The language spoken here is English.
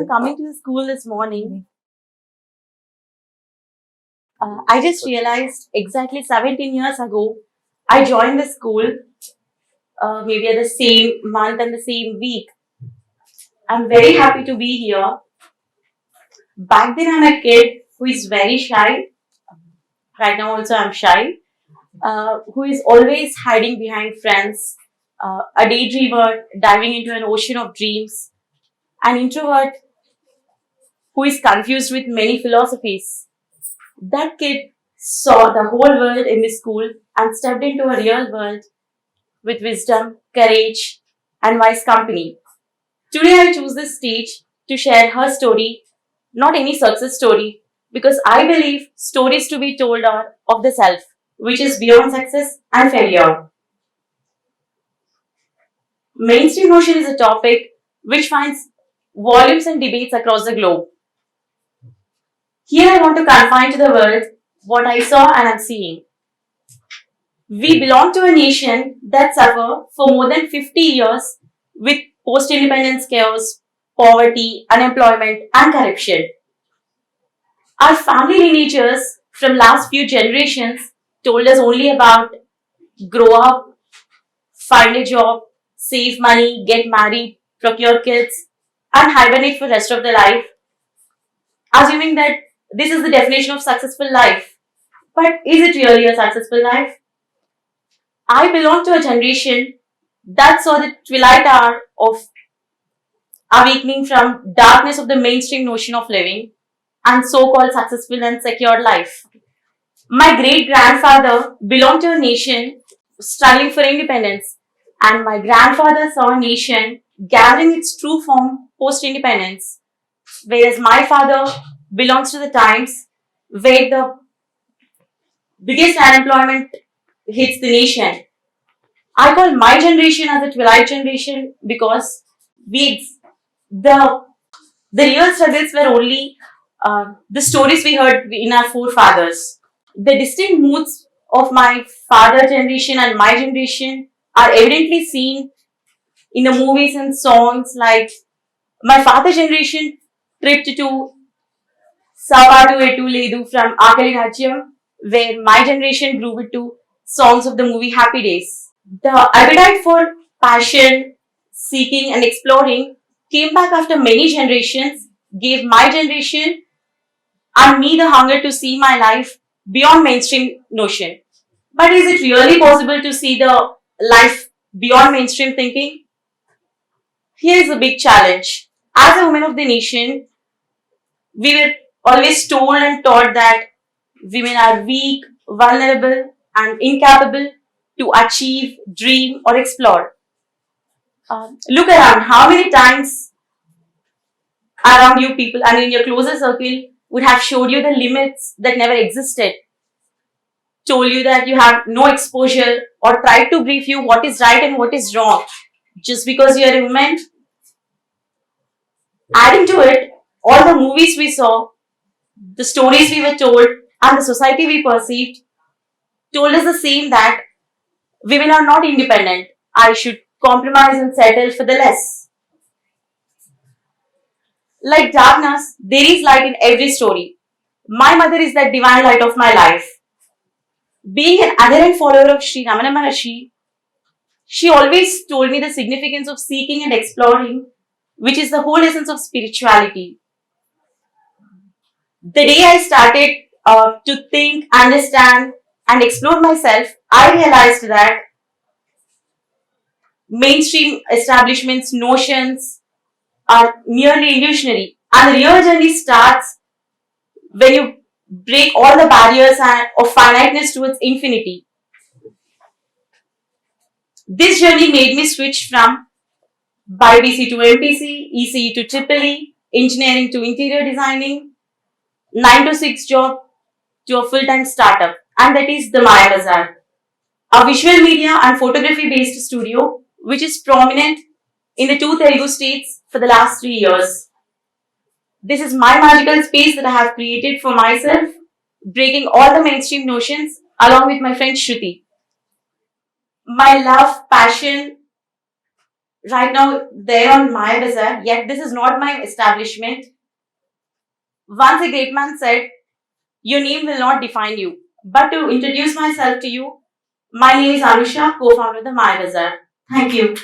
coming to the school this morning, I just realized exactly 17 years ago, I joined the school, maybe at the same month and the same week. I'm very happy to be here. Back then, I'm a kid who is very shy. Right now, also, I'm shy. Who is always hiding behind friends, a daydreamer diving into an ocean of dreams, an introvert who is confused with many philosophies. That kid saw the whole world in the school and stepped into a real world with wisdom, courage, and wise company. Today I choose this stage to share her story, not any success story, because I believe stories to be told are of the self, which is beyond success and failure. Mainstream notion is a topic which finds volumes and debates across the globe. Here I want to confine to the world what I saw and am seeing. We belong to a nation that suffered for more than 50 years with post-independence chaos, poverty, unemployment, and corruption. Our family lineages from last few generations told us only about grow up, find a job, save money, get married, procure kids, and hibernate for the rest of their life, assuming that this is the definition of successful life. But is it really a successful life? I belong to a generation that saw the twilight hour of awakening from darkness of the mainstream notion of living and so-called successful and secure life. My great-grandfather belonged to a nation struggling for independence, and my grandfather saw a nation gathering its true form post-independence, whereas my father belongs to the times where the biggest unemployment hits the nation. I call my generation as the twilight generation because we the the real struggles were only the stories we heard in our forefathers. The distinct moods of my father generation and my generation are evidently seen in the movies and songs like my father generation tripped to Savadu Etu Ledu from Akali Rajyam, where my generation grew it to songs of the movie Happy Days. The appetite for passion, seeking, and exploring came back after many generations, gave my generation and me the hunger to see my life beyond mainstream notion. But is it really possible to see the life beyond mainstream thinking? Here is a big challenge. As a woman of the nation, we were always told and taught that women are weak, vulnerable, and incapable to achieve, dream, or explore. Look around. How many times around you people and in your closer circle would have showed you the limits that never existed, told you that you have no exposure, or tried to brief you what is right and what is wrong just because you are a woman? Adding to it, all the movies we saw, the stories we were told, and the society we perceived told us the same that women are not independent. I should compromise and settle for the less. Like darkness, there is light in every story. My mother is that divine light of my life. Being an adherent follower of Sri Ramana Maharshi, she always told me the significance of seeking and exploring, which is the whole essence of spirituality. The day I started to think, understand, and explore myself, I realized that mainstream establishments' notions are merely illusionary, and the real journey starts when you break all the barriers of finiteness towards infinity. This journey made me switch from BC to MPC, ECE to Triple E, engineering to interior designing, 9 to 6 job to a full-time startup, and that is the Maya Bazaar, a visual media and photography based studio which is prominent in the two Telugu states for the last 3 years. This is my magical space that I have created for myself, breaking all the mainstream notions along with my friend Shruti. My love, passion, right now there on my bazaar, yet this is not my establishment. Once a great man said, your name will not define you. But to introduce myself to you, my name is Anusha, co-founder of the My Bazaar. Thank you.